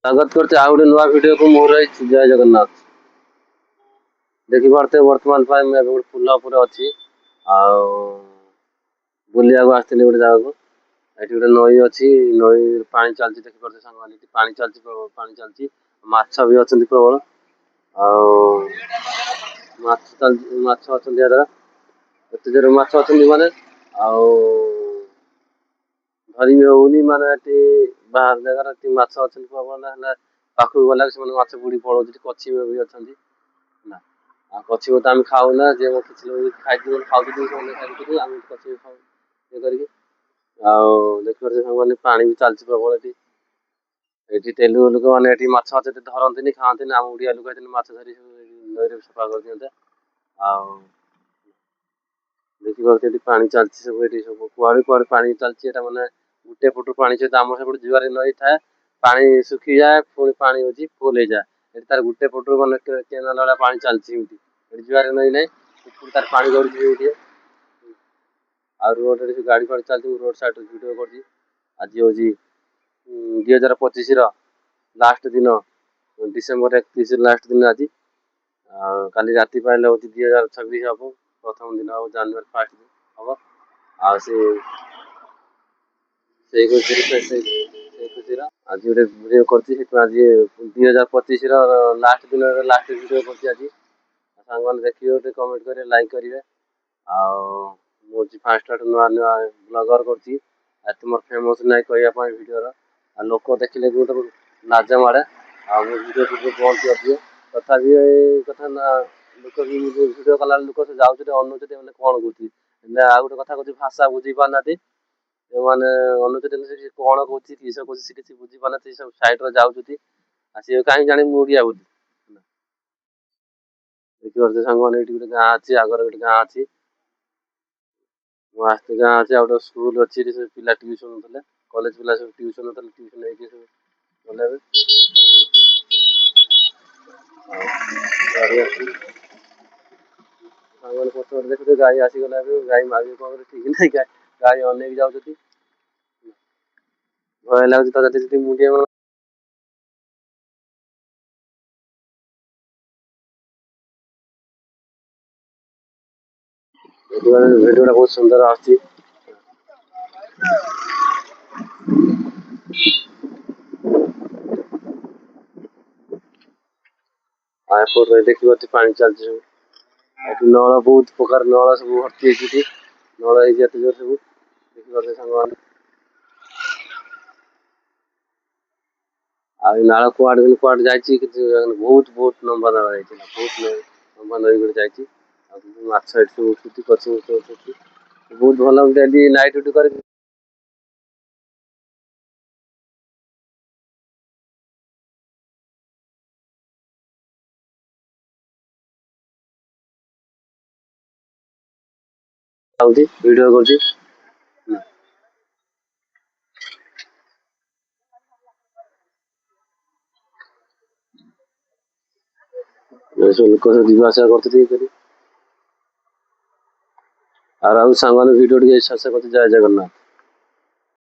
स्वागत करते आ गोटे नुआ वीडियो को मोर जय जगन्नाथ। देखिपे बर्तमान मैं गोटे पुल उपर अच्छी बुलिया आसती गोटे जगह को ये गोटे नई अच्छी नई पा चलती देखिपे सांग पा चलती पा चलती माछ भी अच्छा प्रबल माछ अच्छा द्वारा एत जोर माछ अच्छा माने धरी होनी माने बाहर जगार माछ अच्छा प्रबल पाखक गला माछ बुड़ी पड़ो कची भी अच्छा कची तो आम खाऊना जे किसी लोग खाई खाऊ आम कची खाऊ ये करके देखिए सारे पानी भी चलती प्रबल ये तेलुगु लोक मैंने माछ धरती खाते आम ओडिया लोक माछ धरी नई सफा कर दिखते देखिए पानी चलती सब ये सब कुआड़े कुआड़े पानी चलती मैंने गोटे फुट पानी सहित आम सब जुआर नई थाए पानी सुखी जाए पुणी पानी हो फुल हो जाए तार गोटे फुट मैंने केनाल वाला पानी चलती जुआर नई ना तार पानी गड़ी आ रोड गाड़ी फाड़ी चलती रोड साइड भिडियो कर आज हूँ 2025 लास्ट दिन डिसेम्बर 31 लास्ट दिन आज काली राति पाइले हूँ 2026 हम प्रथम दिन हम जानुरी फास्ट दिन हम खुशी आज गोटे भिडियो कर 2025 लास्ट दिन लास्ट भिडियो कर सांग मैंने देखिए गोटे कमेंट करेंगे लाइक करेंगे मुझे फास्ट नुआ नुआ ब्लगर कर तुम फेमस ना कहवाई भिडर लोक देखिले गोटे लाज मारे भिडियो बंद कर दिए तथा कथा ना लोक भिडियो कला लोक से जाऊँ अनुचित मैंने कौन कौन आ गोटे कथा कह भाषा बुझी पाना मैंने अनुचित कौन कौन किस कौन सी किसी बुझी पाना सब सैड्रे जाऊँ सी कहीं जानी मुड़िया बोली देखिए सांग मैंने गोटे गाँ अच्छी आगर गोटे गाँ अच्छी आसती गाँ अच्छे गोटे स्कूल अच्छी पिला ट्यूशन होते कॉलेज पिला सब ट्यूशन होते ट्यूशन सब गले पच देखते गाई आसीगला गाई मागे कौन ठीक नहीं गाई अनेक जाऊँ भय लगे मुझे भिडियो बहुत सुंदर आती एयरपोर्ट देखिए पानी चलती सब नल बहुत प्रकार नल सब भर्ती नल एत जोर सब देखिए सांग नाल कुआड़े कुआड़े जाइए बहुत बहुत लंबा नाला जाइए बहुत लंबा नई गोटे जाइए माछ सब उठुची कची उठुची बहुत भल डेली नाइट ड्यूटी कर वीडियो कर लोक सब जीवासा करते और सांग भिडियो शेष करते जय जगन्नाथ।